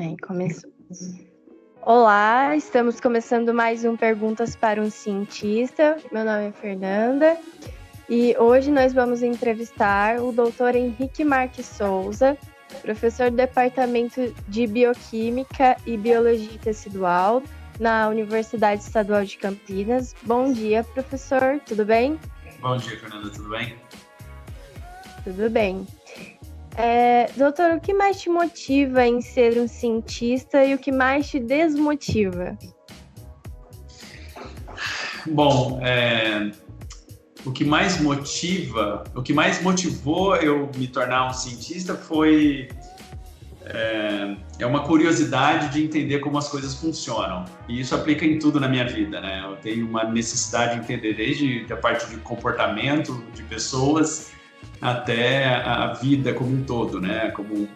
Aí começou. Olá, estamos começando mais um Perguntas para um Cientista. Meu nome é Fernanda e hoje nós vamos entrevistar o Dr. Henrique Marques Souza, professor do Departamento de Bioquímica e Biologia Tecidual na Universidade Estadual de Campinas. Bom dia, professor, tudo bem? Bom dia, Fernanda, tudo bem? Tudo bem. Doutor, o que mais te motiva em ser um cientista e o que mais te desmotiva? Bom, o que mais motivou eu me tornar um cientista foi uma curiosidade de entender como as coisas funcionam. E isso aplica em tudo na minha vida, né? Eu tenho uma necessidade de entender desde a parte de comportamento de pessoas até a vida como um todo, né? Como um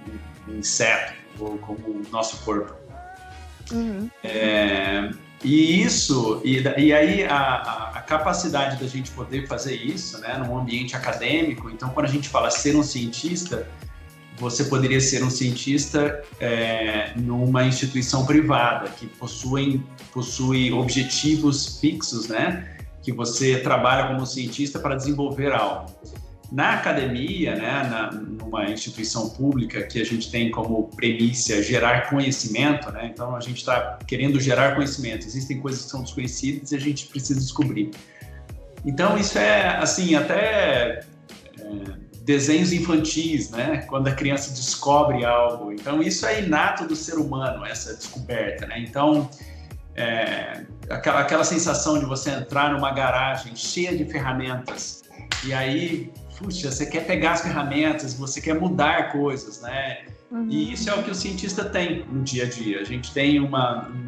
inseto, ou como o nosso corpo. Uhum. E aí a capacidade da gente poder fazer isso, né, num ambiente acadêmico. Então, quando a gente fala ser um cientista, você poderia ser um cientista numa instituição privada que possui objetivos fixos, né, que você trabalha como cientista para desenvolver algo. Na academia, né, numa instituição pública que a gente tem como premissa gerar conhecimento, né, então a gente está querendo gerar conhecimento. Existem coisas que são desconhecidas e a gente precisa descobrir. Então isso é assim, até desenhos infantis, né, quando a criança descobre algo. Então isso é inato do ser humano, essa descoberta, né? Então aquela sensação de você entrar numa garagem cheia de ferramentas e aí puxa, você quer pegar as ferramentas, você quer mudar coisas, né? Uhum. E isso é o que o cientista tem no dia a dia. A gente tem um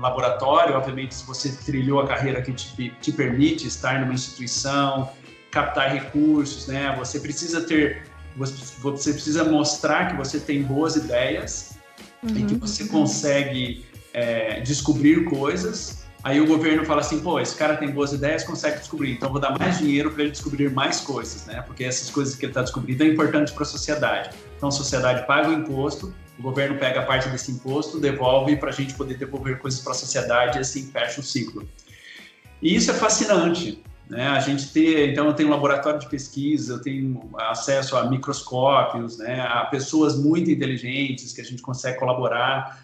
laboratório, obviamente, se você trilhou a carreira que te permite estar numa instituição, captar recursos, né? Você precisa mostrar que você tem boas ideias e que você consegue descobrir coisas. Aí o governo fala assim, pô, esse cara tem boas ideias, consegue descobrir, então vou dar mais dinheiro para ele descobrir mais coisas, né? Porque essas coisas que ele está descobrindo é importante para a sociedade. Então a sociedade paga o imposto, o governo pega a parte desse imposto, devolve para a gente poder devolver coisas para a sociedade e assim fecha o ciclo. E isso é fascinante, né? Então eu tenho um laboratório de pesquisa, eu tenho acesso a microscópios, né? A pessoas muito inteligentes que a gente consegue colaborar.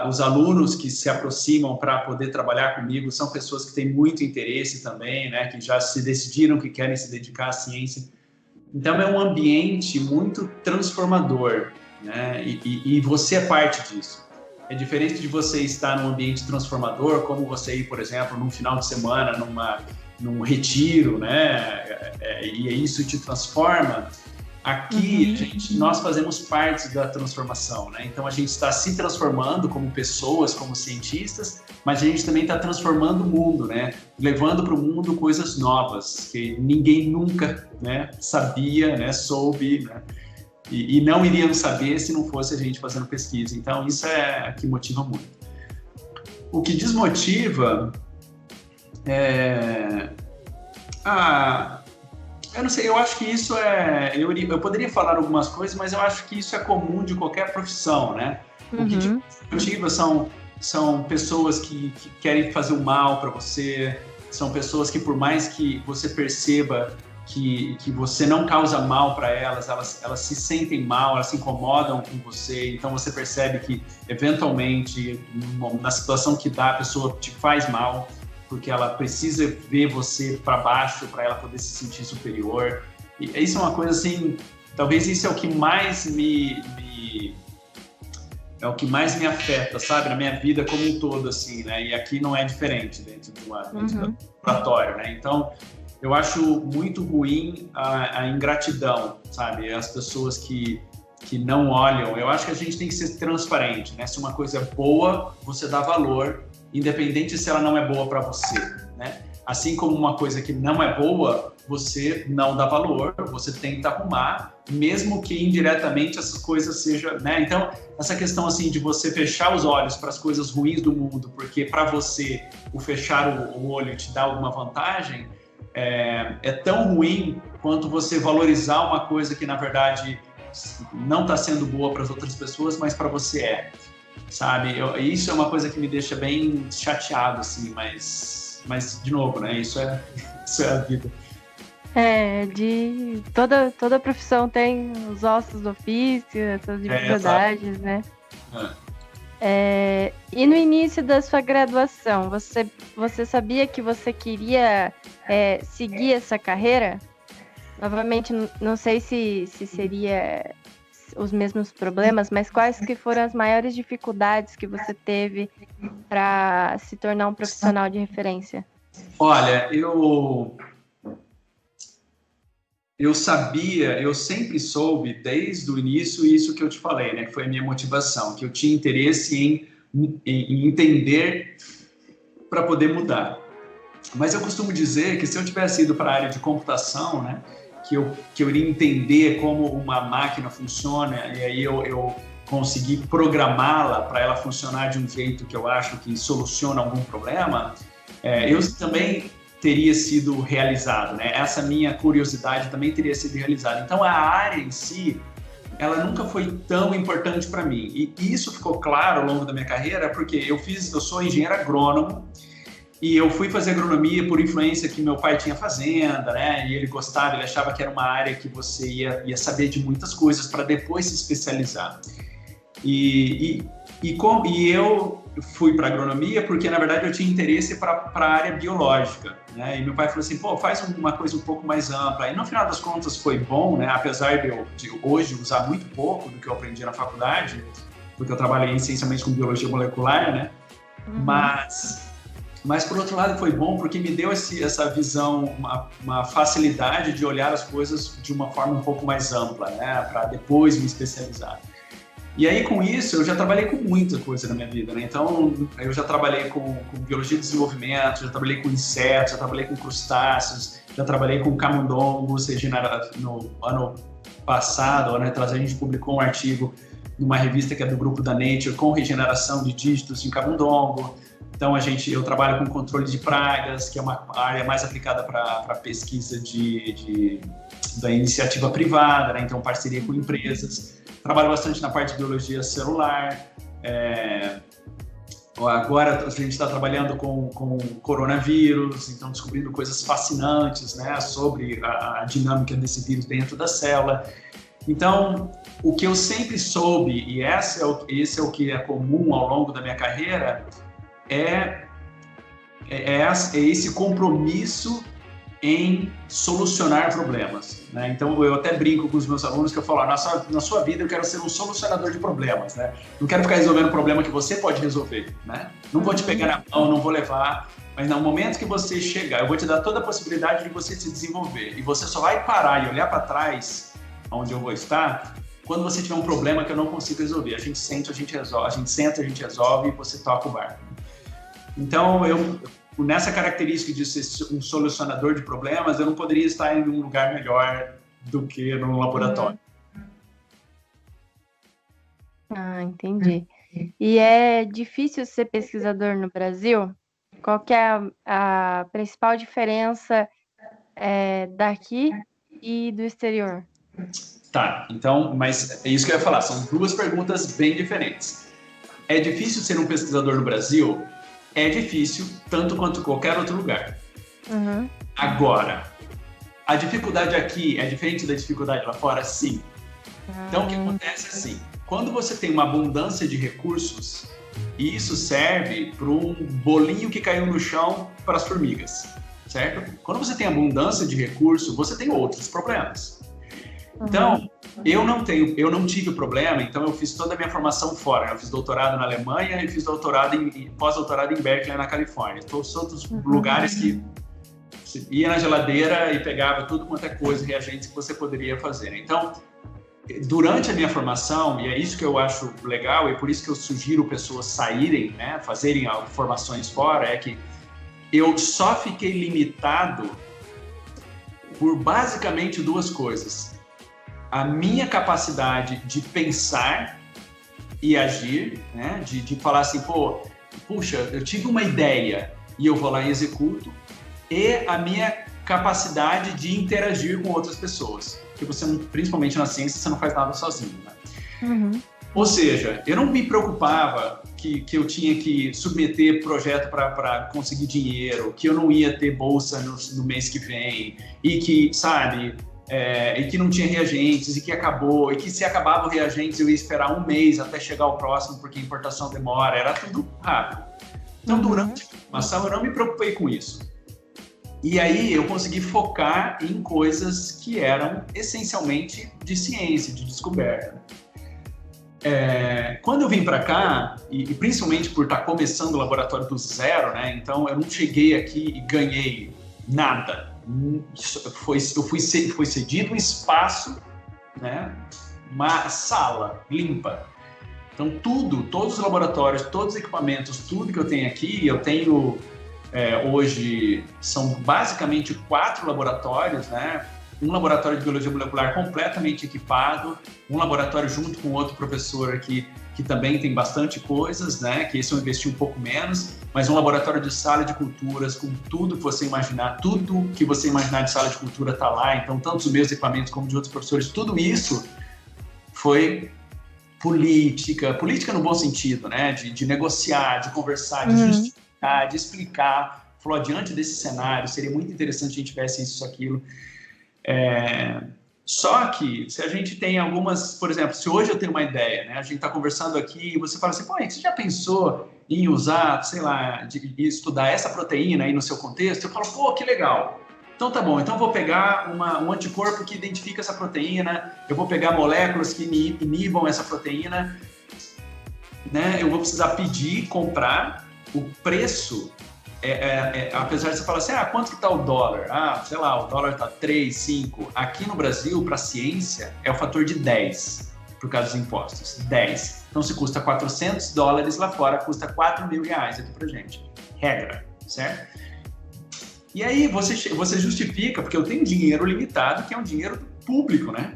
Os alunos que se aproximam para poder trabalhar comigo são pessoas que têm muito interesse também, né, que já se decidiram que querem se dedicar à ciência. Então, é um ambiente muito transformador, né, e você é parte disso. É diferente de você estar num ambiente transformador, como você ir, por exemplo, num final de semana, num retiro, né, e isso te transforma. Aqui, nós fazemos parte da transformação, né? Então, a gente está se transformando como pessoas, como cientistas, mas a gente também está transformando o mundo, né? Levando para o mundo coisas novas, que ninguém nunca, né, sabia, né, soube, né? E não iríamos saber se não fosse a gente fazendo pesquisa. Então, isso é que motiva muito. O que desmotiva eu não sei, eu acho que isso eu poderia falar algumas coisas, mas eu acho que isso é comum de qualquer profissão, né? O que te motiva são pessoas que querem fazer o mal para você, são pessoas que, por mais que você perceba que você não causa mal para elas se sentem mal, elas se incomodam com você, então você percebe que, eventualmente, na situação que dá, a pessoa te faz mal, porque ela precisa ver você para baixo para ela poder se sentir superior. E isso é uma coisa assim, talvez isso é o que mais me afeta, sabe, na minha vida como um todo, assim, né? E aqui não é diferente dentro do laboratório, né? Então, eu acho muito ruim a ingratidão, sabe? As pessoas que não olham. Eu acho que a gente tem que ser transparente, né? Se uma coisa é boa, você dá valor, independente se ela não é boa para você, né? Assim como uma coisa que não é boa, você não dá valor, você tenta arrumar, mesmo que indiretamente essas coisas sejam, né? Então, essa questão assim de você fechar os olhos para as coisas ruins do mundo, porque para você o fechar o olho te dá alguma vantagem, é tão ruim quanto você valorizar uma coisa que, na verdade, não está sendo boa para as outras pessoas, mas para você é. sabe? Isso é uma coisa que me deixa bem chateado, assim, mas de novo, né? Isso é a vida. Toda profissão tem os ossos do ofício, essas dificuldades, né? E no início da sua graduação, você sabia que você queria seguir essa carreira? Novamente, não sei se seria os mesmos problemas, mas quais que foram as maiores dificuldades que você teve para se tornar um profissional de referência? Olha, eu sabia, eu sempre soube desde o início isso que eu te falei, né? Que foi a minha motivação, que eu tinha interesse em entender para poder mudar. Mas eu costumo dizer que se eu tivesse ido para a área de computação, né? Que eu iria entender como uma máquina funciona e aí eu conseguir programá-la para ela funcionar de um jeito que eu acho que soluciona algum problema, eu também teria sido realizado, né? Essa minha curiosidade também teria sido realizada. Então, a área em si, ela nunca foi tão importante para mim. E isso ficou claro ao longo da minha carreira, porque eu sou engenheiro agrônomo e eu fui fazer agronomia por influência que meu pai tinha fazenda, né? E ele gostava, ele achava que era uma área que você ia saber de muitas coisas para depois se especializar. E eu fui para agronomia porque, na verdade, eu tinha interesse para a área biológica, né? E meu pai falou assim, pô, faz uma coisa um pouco mais ampla. E no final das contas foi bom, né? Apesar de eu hoje usar muito pouco do que eu aprendi na faculdade, porque eu trabalhei essencialmente com biologia molecular, né? Mas por outro lado foi bom porque me deu essa visão, uma facilidade de olhar as coisas de uma forma um pouco mais ampla, né? Para depois me especializar. E aí, com isso, eu já trabalhei com muita coisa na minha vida, né? Então, eu já trabalhei com biologia de desenvolvimento, já trabalhei com insetos, já trabalhei com crustáceos, já trabalhei com camundongos. No ano passado, ano retrasado, a gente publicou um artigo numa revista que é do grupo da Nature com regeneração de dígitos em camundongo. Então, eu trabalho com controle de pragas, que é uma área mais aplicada para pesquisa da iniciativa privada, né? Então, parceria com empresas. Trabalho bastante na parte de biologia celular. Agora a gente está trabalhando com coronavírus, então descobrindo coisas fascinantes, né, sobre a dinâmica desse vírus dentro da célula. Então, o que eu sempre soube, e esse é o que é comum ao longo da minha carreira, é esse compromisso em solucionar problemas, né? Então, eu até brinco com os meus alunos que eu falo, na sua vida eu quero ser um solucionador de problemas, né? Não quero ficar resolvendo um problema que você pode resolver, né? Não vou te pegar na mão, não vou levar, mas no momento que você chegar, eu vou te dar toda a possibilidade de você se desenvolver e você só vai parar e olhar para trás, onde eu vou estar, quando você tiver um problema que eu não consigo resolver. A gente senta, a gente resolve e você toca o barco. Então, nessa característica de ser um solucionador de problemas, eu não poderia estar em um lugar melhor do que no laboratório. Entendi. E é difícil ser pesquisador no Brasil? Qual que é a principal diferença daqui e do exterior? Tá, então, mas é isso que eu ia falar, são duas perguntas bem diferentes. É difícil ser um pesquisador no Brasil? É difícil, tanto quanto qualquer outro lugar. Uhum. Agora, a dificuldade aqui é diferente da dificuldade lá fora? Sim. Então, o que acontece é assim, quando você tem uma abundância de recursos, isso serve para um bolinho que caiu no chão para as formigas, certo? Quando você tem abundância de recursos, você tem outros problemas. Então, eu não tive o problema, então eu fiz toda a minha formação fora. Eu fiz doutorado na Alemanha e fiz pós-doutorado em Berkeley, na Califórnia. Todos os lugares que você ia na geladeira e pegava tudo quanto é coisa, reagentes que você poderia fazer. Então, durante a minha formação, e é isso que eu acho legal, e por isso que eu sugiro pessoas saírem, né, fazerem formações fora, é que eu só fiquei limitado por basicamente duas coisas. A minha capacidade de pensar e agir, né? De falar assim, puxa, eu tive uma ideia e eu vou lá e executo, e a minha capacidade de interagir com outras pessoas, porque você, principalmente na ciência, você não faz nada sozinho, né? Ou seja, eu não me preocupava que eu tinha que submeter projeto para conseguir dinheiro, que eu não ia ter bolsa no mês que vem, e que, sabe, e que não tinha reagentes, e que acabou, e que se acabava o reagentes eu ia esperar um mês até chegar o próximo, porque a importação demora, era tudo rápido. Então, durante a formação, eu não me preocupei com isso. E aí eu consegui focar em coisas que eram essencialmente de ciência, de descoberta. Quando eu vim para cá, e principalmente por estar começando o laboratório do zero, né? Então eu não cheguei aqui e ganhei nada. Foi cedido um espaço, né? Uma sala limpa. Então todos os laboratórios, todos os equipamentos, tudo que eu tenho aqui, eu tenho hoje, são basicamente 4 laboratórios, né? Um laboratório de biologia molecular completamente equipado, um laboratório junto com outro professor aqui que também tem bastante coisas, né? Que esse eu investi um pouco menos, mas um laboratório de sala de culturas com tudo que você imaginar, tudo que você imaginar de sala de cultura está lá, então tanto os meus equipamentos como de outros professores, tudo isso foi política no bom sentido, né? De negociar, de conversar, de justificar, de explicar. Falou, diante desse cenário, seria muito interessante se a gente tivesse isso, aquilo. Só que se a gente tem algumas, por exemplo, se hoje eu tenho uma ideia, né, a gente está conversando aqui e você fala assim, pô, você já pensou em usar, sei lá, de estudar essa proteína aí no seu contexto? Eu falo, pô, que legal. Então tá bom, então eu vou pegar um anticorpo que identifica essa proteína, eu vou pegar moléculas que inibam essa proteína, né, eu vou precisar pedir, comprar, o preço. Apesar de você falar assim, quanto que está o dólar? Sei lá, o dólar está 3, 5. Aqui no Brasil, para a ciência, é o fator de 10, por causa dos impostos. 10. Então, se custa $400, lá fora custa R$4.000 aqui pra gente. Regra, certo? E aí, você justifica, porque eu tenho dinheiro limitado, que é um dinheiro público, né?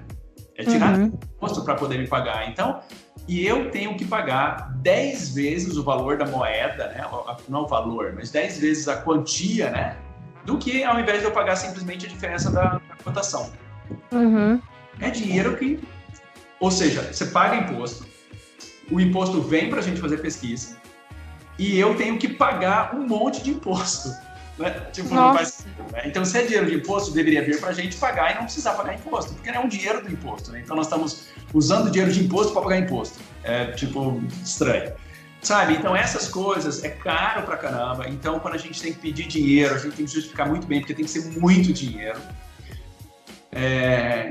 É tirado do imposto para poder me pagar. Então, e eu tenho que pagar 10 vezes o valor da moeda, né? Não o valor, mas 10 vezes a quantia, né? Do que ao invés de eu pagar simplesmente a diferença da cotação. É dinheiro que... Ou seja, você paga imposto, o imposto vem para a gente fazer pesquisa e eu tenho que pagar um monte de imposto. Né? Tipo, não faz, né? Então, se é dinheiro de imposto, deveria vir para a gente pagar e não precisar pagar imposto, porque não é um dinheiro do imposto, né? Então, nós estamos usando dinheiro de imposto para pagar imposto. É, tipo, estranho. Sabe? Então, essas coisas é caro pra caramba. Então, quando a gente tem que pedir dinheiro, a gente tem que justificar muito bem, porque tem que ser muito dinheiro.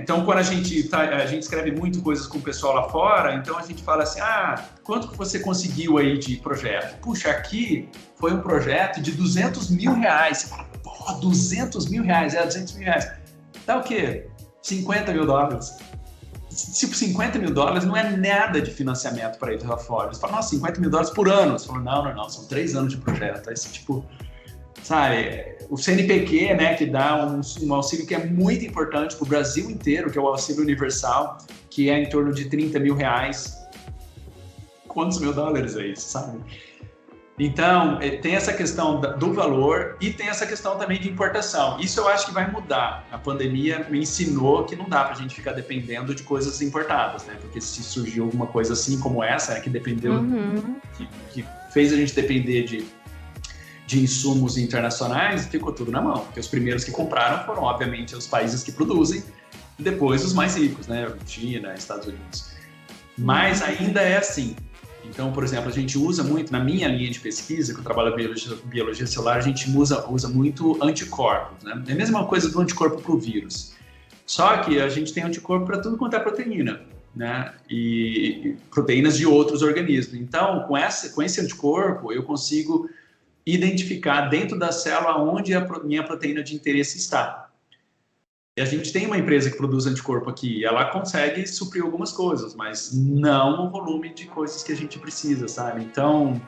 Então, quando a gente escreve muito coisas com o pessoal lá fora, então a gente fala assim, quanto que você conseguiu aí de projeto? Puxa, aqui foi um projeto de R$200 mil. Você fala, pô, R$200 mil, 200 mil reais. Dá o quê? $50 mil. Tipo, $50 mil não é nada de financiamento para eles lá fora. Eles falam, nossa, $50 mil por ano. Você fala, não, são 3 anos de projeto. Esse tipo, sabe, o CNPq, né, que dá um auxílio que é muito importante para o Brasil inteiro, que é o auxílio universal, que é em torno de R$30 mil. Quantos mil dólares é isso, sabe? Então, tem essa questão do valor e tem essa questão também de importação. Isso eu acho que vai mudar. A pandemia me ensinou que não dá para a gente ficar dependendo de coisas importadas, né? Porque se surgiu alguma coisa assim como essa, né, que dependeu, que fez a gente depender de insumos internacionais, ficou tudo na mão. Porque os primeiros que compraram foram, obviamente, os países que produzem, e depois os mais ricos, né? China, Estados Unidos. Mas ainda é assim. Então, por exemplo, a gente usa muito, na minha linha de pesquisa, que eu trabalho em biologia celular, a gente usa muito anticorpos, né? É a mesma coisa do anticorpo para o vírus. Só que a gente tem anticorpo para tudo quanto é proteína, né? E proteínas de outros organismos. Então, com esse anticorpo, eu consigo identificar dentro da célula onde a minha proteína de interesse está. E a gente tem uma empresa que produz anticorpo aqui, ela consegue suprir algumas coisas, mas não o volume de coisas que a gente precisa, sabe? Então,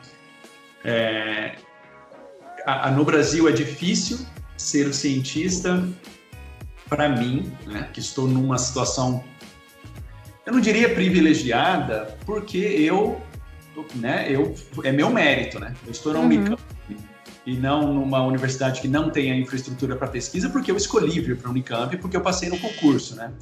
no Brasil é difícil ser um cientista, para mim, né, que estou numa situação, eu não diria privilegiada, porque é meu mérito, né? Eu estou na Unicamp, e não numa universidade que não tenha infraestrutura para pesquisa, porque eu escolhi vir para a Unicamp, porque eu passei no concurso, né?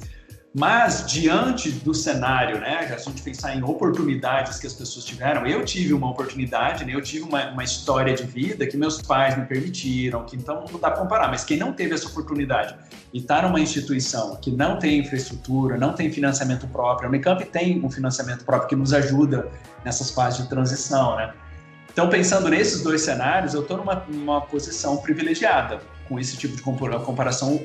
Mas, diante do cenário, né, se a gente pensar em oportunidades que as pessoas tiveram, eu tive uma oportunidade, né, eu tive uma história de vida que meus pais me permitiram, que então não dá para comparar, mas quem não teve essa oportunidade e está numa instituição que não tem infraestrutura, não tem financiamento próprio, a Unicamp tem um financiamento próprio que nos ajuda nessas fases de transição, né? Então, pensando nesses dois cenários, eu estou numa posição privilegiada com esse tipo de comparação,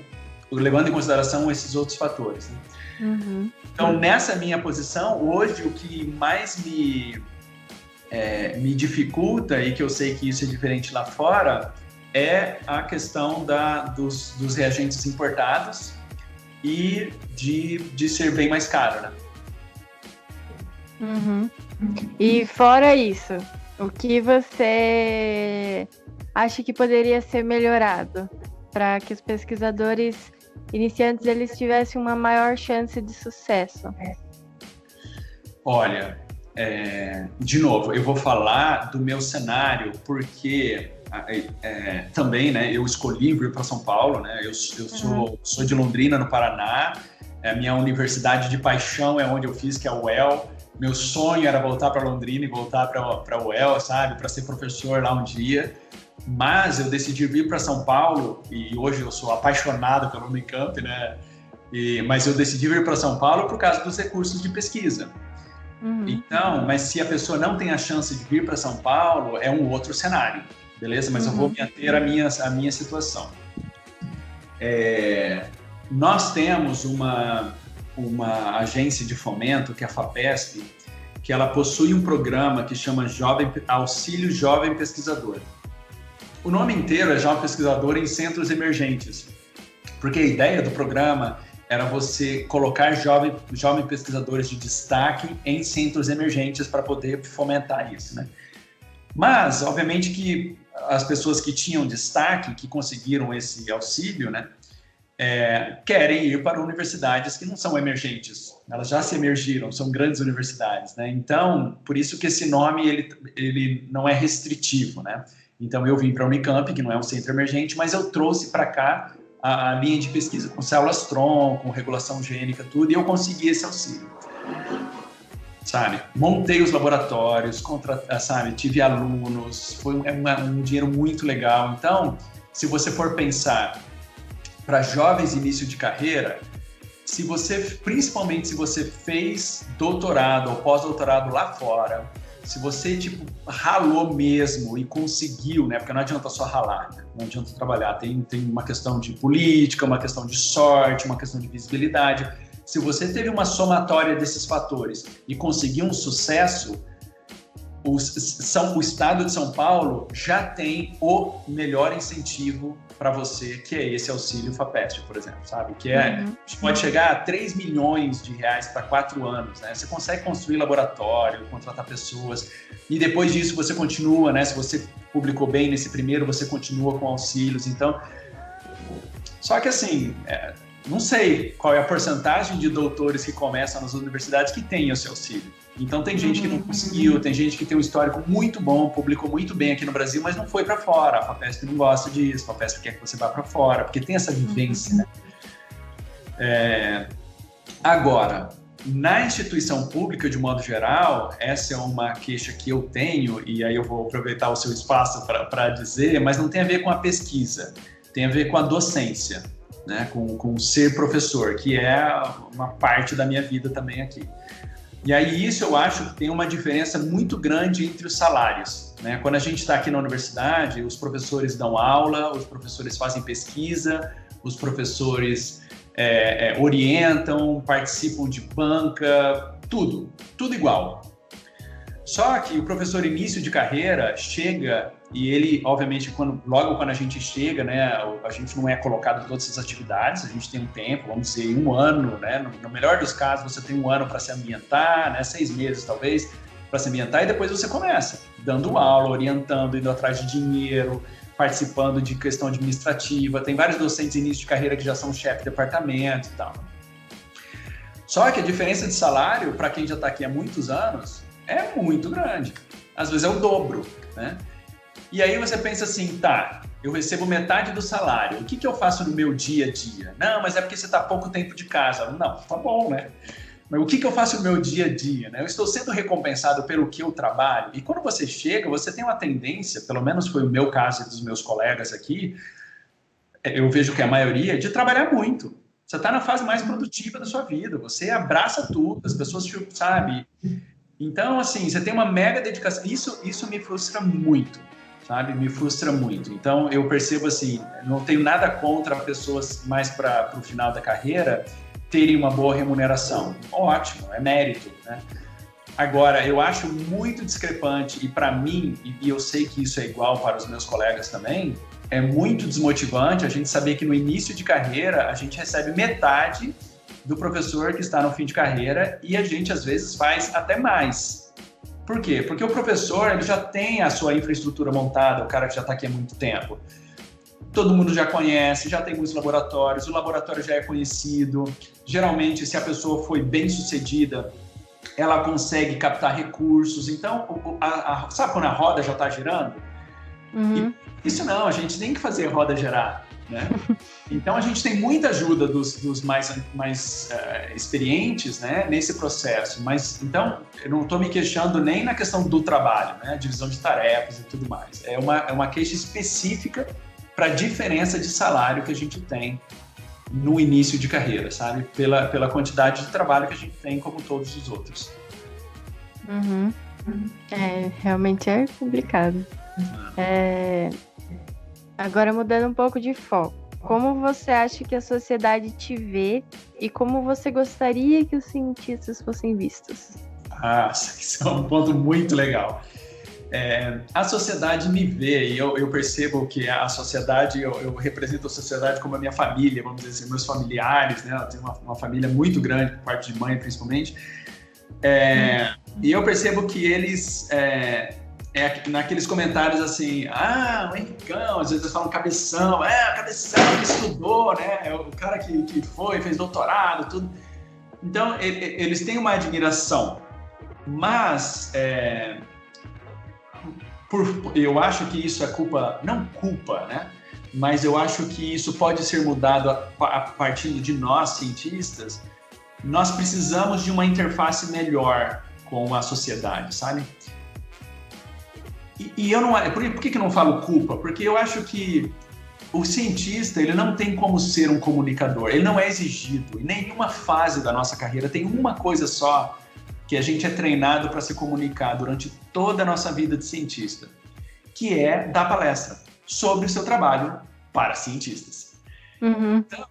levando em consideração esses outros fatores, né? Uhum. Então, nessa minha posição, hoje o que mais me dificulta, e que eu sei que isso é diferente lá fora, é a questão dos reagentes importados e de ser bem mais caro, né? Uhum. E fora isso, o que você acha que poderia ser melhorado para que os pesquisadores iniciantes eles tivessem uma maior chance de sucesso? Olha, de novo, eu vou falar do meu cenário porque também, né, eu escolhi vir para São Paulo, né? Eu sou de Londrina, no Paraná. A minha universidade de paixão é onde eu fiz, que é a UEL. Meu sonho era voltar para Londrina e voltar para a UEL, sabe, para ser professor lá um dia. Mas eu decidi vir para São Paulo, e hoje eu sou apaixonado pelo Unicamp, né? Mas eu decidi vir para São Paulo por causa dos recursos de pesquisa. Uhum. Então, mas se a pessoa não tem a chance de vir para São Paulo, é um outro cenário, beleza? Mas eu vou me ater à minha situação. Nós temos uma agência de fomento, que é a FAPESP, que ela possui um programa que chama Auxílio Jovem Pesquisador. O nome inteiro é Jovem Pesquisador em Centros Emergentes, porque a ideia do programa era você colocar jovens pesquisadores de destaque em centros emergentes para poder fomentar isso, né? Mas, obviamente que as pessoas que tinham destaque, que conseguiram esse auxílio, né, querem ir para universidades que não são emergentes. Elas já se emergiram, são grandes universidades, né? Então, por isso que esse nome ele não é restritivo, né? Então, eu vim para a Unicamp, que não é um centro emergente, mas eu trouxe para cá a linha de pesquisa com células-tronco, com regulação gênica, tudo, e eu consegui esse auxílio. Sabe? Montei os laboratórios, tive alunos, foi um dinheiro muito legal. Então, se você for pensar para jovens início de carreira, principalmente se você fez doutorado ou pós-doutorado lá fora, se você, ralou mesmo e conseguiu, né? Porque não adianta só ralar, né? Não adianta trabalhar. Tem uma questão de política, uma questão de sorte, uma questão de visibilidade. Se você teve uma somatória desses fatores e conseguiu um sucesso, o Estado de São Paulo já tem o melhor incentivo para você, que é esse auxílio FAPESP, por exemplo, sabe? Que pode chegar a 3 milhões de reais para 4 anos, né? Você consegue construir laboratório, contratar pessoas, e depois disso você continua, né? Se você publicou bem nesse primeiro, você continua com auxílios. Então, só que assim, não sei qual é a porcentagem de doutores que começam nas universidades que tem esse auxílio. Então tem gente que não conseguiu, tem gente que tem um histórico muito bom, publicou muito bem aqui no Brasil, mas não foi para fora. A FAPESP não gosta disso, a FAPESP quer que você vá para fora, porque tem essa vivência, né? Agora, na instituição pública, de modo geral, essa é uma queixa que eu tenho, e aí eu vou aproveitar o seu espaço para dizer, mas não tem a ver com a pesquisa, tem a ver com a docência, né? Com ser professor, que é uma parte da minha vida também aqui. E aí isso eu acho que tem uma diferença muito grande entre os salários, né? Quando a gente está aqui na universidade, os professores dão aula, os professores fazem pesquisa, os professores orientam, participam de banca, tudo igual. Só que o professor início de carreira chega e ele, obviamente, logo quando a gente chega, né, a gente não é colocado em todas essas atividades, a gente tem um tempo, vamos dizer, 1 ano, né, no melhor dos casos você tem 1 ano para se ambientar, né, 6 meses talvez, para se ambientar, e depois você começa dando aula, orientando, indo atrás de dinheiro, participando de questão administrativa. Tem vários docentes início de carreira que já são chefe de departamento e tal. Só que a diferença de salário, para quem já está aqui há muitos anos, é muito grande. Às vezes é o dobro, né? E aí você pensa assim, tá, eu recebo metade do salário. O que eu faço no meu dia a dia? Não, mas é porque você está pouco tempo de casa. Não, tá bom, né? Mas o que eu faço no meu dia a dia? Né? Eu estou sendo recompensado pelo que eu trabalho. E quando você chega, você tem uma tendência, pelo menos foi o meu caso e dos meus colegas aqui, eu vejo que a maioria, de trabalhar muito. Você está na fase mais produtiva da sua vida. Você abraça tudo, as pessoas, sabe? Então, assim, você tem uma mega dedicação. Isso me frustra muito, sabe? Me frustra muito. Então, eu percebo, assim, não tenho nada contra pessoas mais para o final da carreira terem uma boa remuneração. Ótimo, é mérito, né? Agora, eu acho muito discrepante, e para mim, e eu sei que isso é igual para os meus colegas também, é muito desmotivante a gente saber que no início de carreira a gente recebe metade do professor que está no fim de carreira e a gente, às vezes, faz até mais. Por quê? Porque o professor ele já tem a sua infraestrutura montada, o cara que já está aqui há muito tempo. Todo mundo já conhece, já tem muitos laboratórios, o laboratório já é conhecido. Geralmente, se a pessoa foi bem sucedida, ela consegue captar recursos. Então, sabe quando a roda já está girando? Uhum. Isso não, a gente tem que fazer a roda girar, né? Então, a gente tem muita ajuda dos mais experientes, né, nesse processo. Mas, então, eu não estou me queixando nem na questão do trabalho, né, divisão de tarefas e tudo mais. É uma queixa específica para a diferença de salário que a gente tem no início de carreira, sabe? Pela quantidade de trabalho que a gente tem, como todos os outros. Uhum. Realmente é complicado. Agora, mudando um pouco de foco, como você acha que a sociedade te vê e como você gostaria que os cientistas fossem vistos? Isso é um ponto muito legal. A sociedade me vê e eu percebo que a sociedade, eu represento a sociedade como a minha família, vamos dizer assim, meus familiares, né? Eu tenho uma família muito grande, por parte de mãe principalmente, e eu percebo que eles, naqueles comentários assim, o Henricão, às vezes eles falam cabeção, cabeção que estudou, né? O cara que fez doutorado, tudo. Então, eles têm uma admiração, mas... eu acho que isso é não culpa, né? Mas eu acho que isso pode ser mudado a partir de nós, cientistas. Nós precisamos de uma interface melhor com a sociedade, sabe? E eu não... Por que eu não falo culpa? Porque eu acho que o cientista, ele não tem como ser um comunicador. Ele não é exigido. Em nenhuma fase da nossa carreira tem uma coisa só que a gente é treinado para se comunicar durante toda a nossa vida de cientista, que é dar palestra sobre o seu trabalho para cientistas. Uhum. Então,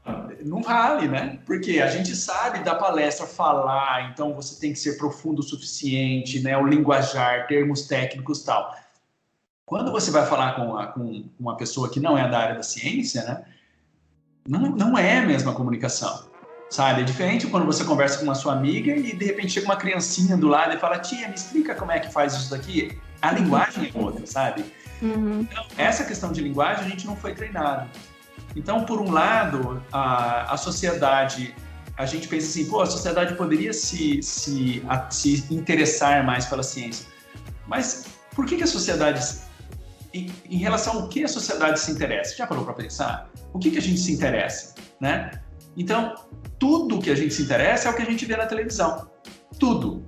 não vale, né? Porque a gente sabe dar palestra, falar, então você tem que ser profundo o suficiente, né? O linguajar, termos técnicos e tal. Quando você vai falar com uma pessoa que não é da área da ciência, né? Não é a mesma comunicação. Sabe? É diferente quando você conversa com uma sua amiga e de repente chega uma criancinha do lado e fala: tia, me explica como é que faz isso daqui. A linguagem é outra, sabe? Uhum. Então, essa questão de linguagem a gente não foi treinado. Então, por um lado, a sociedade, a gente pensa assim, a sociedade poderia se interessar mais pela ciência. Mas por que a sociedade, em relação ao que a sociedade se interessa? Já parou para pensar? O que a gente se interessa, né? Então, tudo que a gente se interessa é o que a gente vê na televisão. Tudo.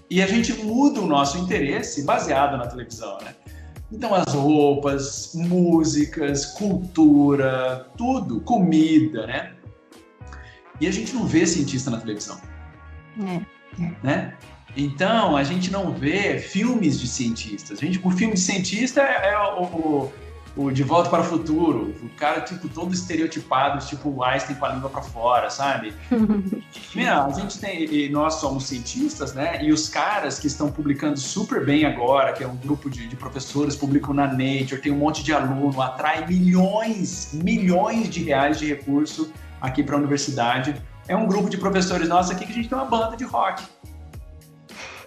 E a gente muda o nosso interesse baseado na televisão, né? Então, as roupas, músicas, cultura, tudo, comida, né? E a gente não vê cientista na televisão. Né? Então, a gente não vê filmes de cientistas. O filme de cientista é o De Volta para o Futuro, o cara tipo todo estereotipado, tipo o Einstein com a língua para fora, sabe? A gente e nós somos cientistas, né? E os caras que estão publicando super bem agora, que é um grupo de professores, publicam na Nature, tem um monte de aluno, atrai milhões de reais de recurso aqui para a universidade. É um grupo de professores nossos aqui que a gente tem uma banda de rock.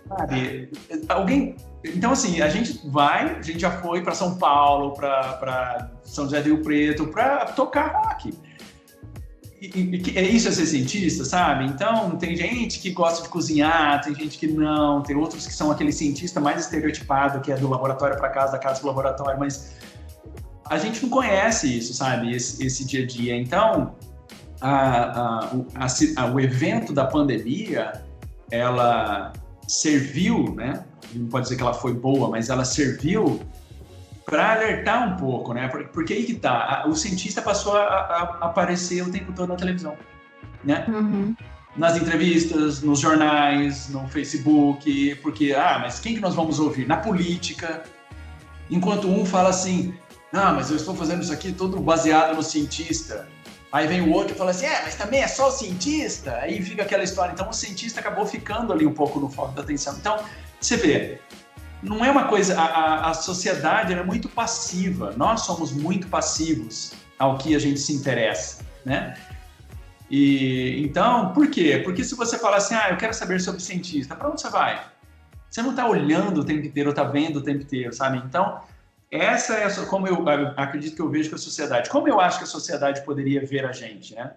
Sabe? Então, assim, a gente já foi para São Paulo, para São José do Rio Preto, para tocar rock. Isso é ser cientista, sabe? Então, tem gente que gosta de cozinhar, tem gente que não, tem outros que são aquele cientista mais estereotipado, que é do laboratório para casa, da casa para o laboratório, mas a gente não conhece isso, sabe? Esse dia a dia. Então, o evento da pandemia, ela serviu, né? Não pode dizer que ela foi boa, mas ela serviu para alertar um pouco, né? Porque aí que tá, o cientista passou a aparecer o tempo todo na televisão, né? Uhum. Nas entrevistas, nos jornais, no Facebook, porque, mas quem que nós vamos ouvir? Na política. Enquanto um fala assim, mas eu estou fazendo isso aqui todo baseado no cientista. Aí vem o outro e fala assim, mas também é só o cientista. Aí fica aquela história. Então o cientista acabou ficando ali um pouco no foco da atenção. Então, você vê, não é uma coisa, a sociedade é muito passiva. Nós somos muito passivos ao que a gente se interessa, né? E então, por quê? Porque se você falar assim, eu quero saber sobre cientista, para onde você vai? Você não está olhando o tempo inteiro, está vendo o tempo inteiro, sabe? Então, essa é como eu acredito que eu vejo que a sociedade, como eu acho que a sociedade poderia ver a gente, né?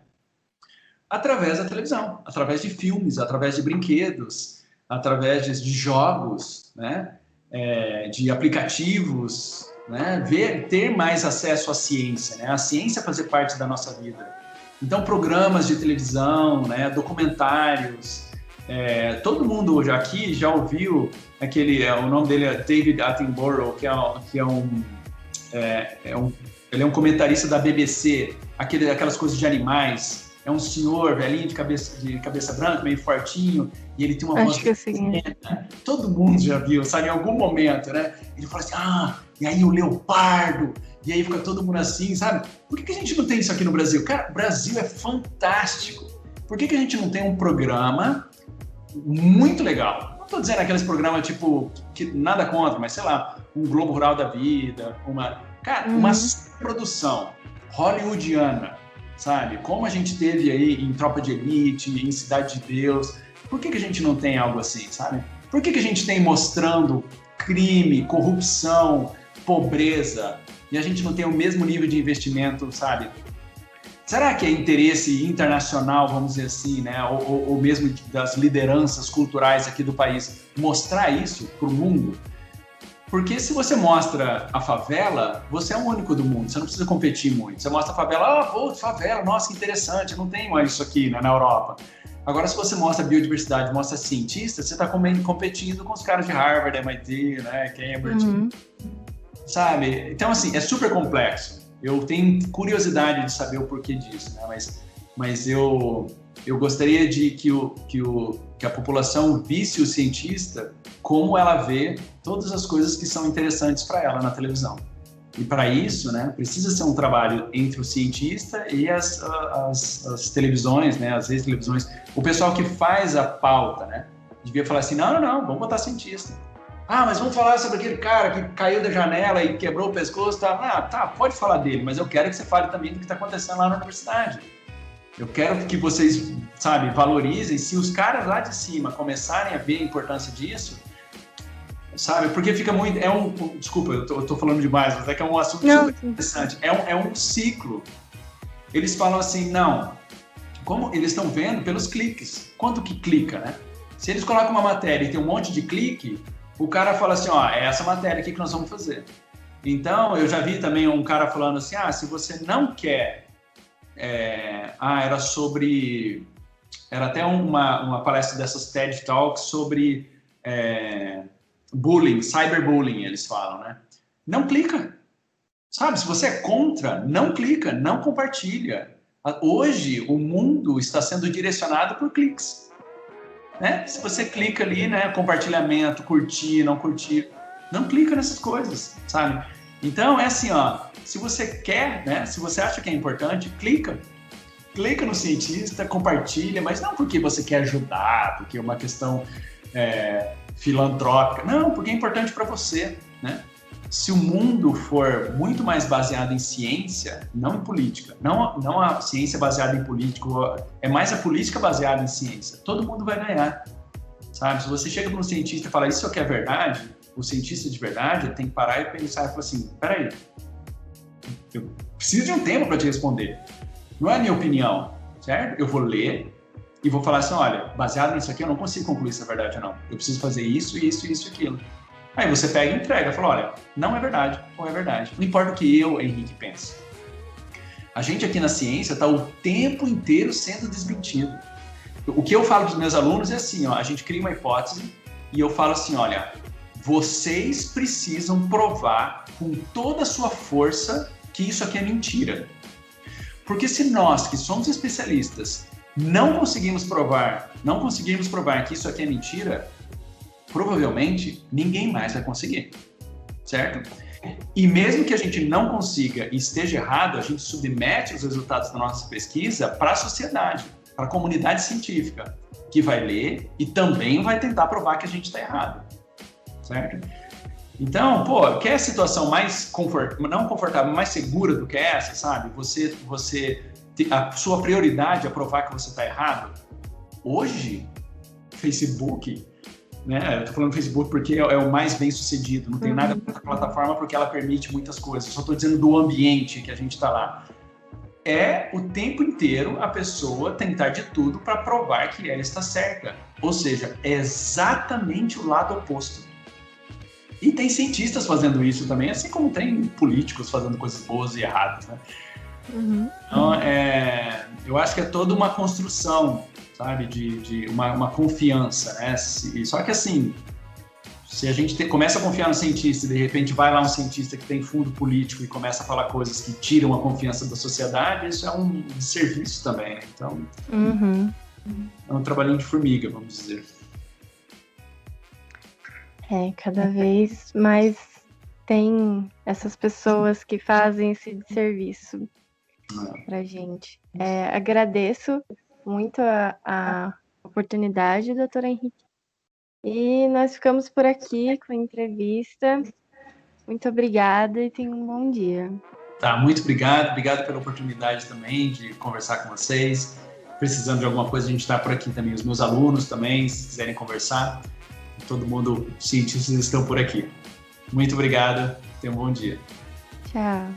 Através da televisão, através de filmes, através de brinquedos, através de jogos, né? De aplicativos, né? Ter mais acesso à ciência, né? A ciência fazer parte da nossa vida. Então, programas de televisão, né? Documentários. Todo mundo hoje aqui já ouviu o nome dele é David Attenborough, ele é um comentarista da BBC, aquelas coisas de animais. É um senhor velhinho de cabeça branca, meio fortinho, e ele tem uma voz pequena. Todo mundo já viu, sabe, em algum momento, né? Ele fala assim, e aí o leopardo, e aí fica todo mundo assim, sabe? Por que a gente não tem isso aqui no Brasil? Cara, o Brasil é fantástico. Por que a gente não tem um programa muito legal? Não estou dizendo aqueles programas tipo, que nada contra, mas sei lá, um Globo Rural da Vida, uma produção hollywoodiana, sabe? Como a gente teve aí em Tropa de Elite, em Cidade de Deus. Por que a gente não tem algo assim, sabe? Por que a gente tem mostrando crime, corrupção, pobreza, e a gente não tem o mesmo nível de investimento, sabe? Será que é interesse internacional, vamos dizer assim, né? Ou mesmo das lideranças culturais aqui do país, mostrar isso para o mundo? Porque se você mostra a favela, você é o único do mundo, você não precisa competir muito. Você mostra a favela, favela, nossa, que interessante, não tem mais isso aqui, né, na Europa. Agora, se você mostra biodiversidade, mostra cientistas, você está competindo com os caras de Harvard, MIT, né, Cambridge, sabe? Então, assim, é super complexo. Eu tenho curiosidade de saber o porquê disso, né? Mas eu gostaria de que a população visse o cientista como ela vê todas as coisas que são interessantes para ela na televisão. E para isso, né, precisa ser um trabalho entre o cientista e as televisões, né, as ex-televisões. O pessoal que faz a pauta, né, devia falar assim, não, vamos botar cientista. Mas vamos falar sobre aquele cara que caiu da janela e quebrou o pescoço, tá, pode falar dele, mas eu quero que você fale também do que está acontecendo lá na universidade. Eu quero que vocês, sabe, valorizem. Se os caras lá de cima começarem a ver a importância disso, sabe, porque fica muito... Desculpa, eu tô falando demais, mas é que é um assunto super interessante. É um ciclo. Eles falam assim, como eles estão vendo pelos cliques. Quanto que clica, né? Se eles colocam uma matéria e tem um monte de clique, o cara fala assim, é essa matéria aqui que nós vamos fazer. Então, eu já vi também um cara falando assim, se você não quer... era sobre... Era até uma palestra dessas TED Talks sobre bullying, cyberbullying, eles falam, né? Não clica. Sabe, se você é contra, não clica, não compartilha. Hoje, o mundo está sendo direcionado por cliques. Né? Se você clica ali, né, compartilhamento, curtir, não curtir, não clica nessas coisas, sabe? Então, é assim, se você quer, né, se você acha que é importante, clica no cientista, compartilha, mas não porque você quer ajudar, porque é uma questão filantrópica, não, porque é importante para você, né? Se o mundo for muito mais baseado em ciência, não em política, não a ciência baseada em política, é mais a política baseada em ciência, todo mundo vai ganhar, sabe? Se você chega para um cientista e fala, isso aqui é verdade, o cientista de verdade tem que parar e pensar e falar assim, peraí, eu preciso de um tempo para te responder, não é a minha opinião, certo? Eu vou ler e vou falar assim, olha, baseado nisso aqui eu não consigo concluir se é verdade ou não, eu preciso fazer isso, isso, isso e aquilo. Aí você pega e entrega, fala, olha, não é verdade, ou é verdade. Não importa o que eu, Henrique, pense. A gente aqui na ciência está o tempo inteiro sendo desmentido. O que eu falo para os meus alunos é assim, ó, a gente cria uma hipótese e eu falo assim, olha, vocês precisam provar com toda a sua força que isso aqui é mentira. Porque se nós, que somos especialistas, não conseguimos provar que isso aqui é mentira, provavelmente ninguém mais vai conseguir, certo? E mesmo que a gente não consiga e esteja errado, a gente submete os resultados da nossa pesquisa para a sociedade, para a comunidade científica, que vai ler e também vai tentar provar que a gente está errado, certo? Então, pô, quer a situação mais não confortável, mais segura do que essa, sabe? A sua prioridade é provar que você está errado. Hoje, Facebook, né? Eu tô falando Facebook porque é o mais bem sucedido, não tem nada contra a plataforma porque ela permite muitas coisas. Eu só estou dizendo do ambiente que a gente está lá. É o tempo inteiro a pessoa tentar de tudo para provar que ela está certa. Ou seja, é exatamente o lado oposto. E tem cientistas fazendo isso também, assim como tem políticos fazendo coisas boas e erradas, né? Então, eu acho que é toda uma construção, sabe, de uma confiança, né? Só que assim, se a gente começa a confiar no cientista e de repente vai lá um cientista que tem fundo político e começa a falar coisas que tiram a confiança da sociedade, isso é um desserviço também, né? Então, é um trabalhinho de formiga, vamos dizer. Cada vez mais tem essas pessoas que fazem esse serviço pra gente. Agradeço muito a oportunidade, doutor Henrique. E nós ficamos por aqui com a entrevista. Muito obrigada e tenha um bom dia. Tá, muito obrigado. Obrigado pela oportunidade também de conversar com vocês. Precisando de alguma coisa, a gente está por aqui também. Os meus alunos também, se quiserem conversar. Todo mundo, cientistas, estão por aqui. Muito obrigado. Tenha um bom dia. Tchau.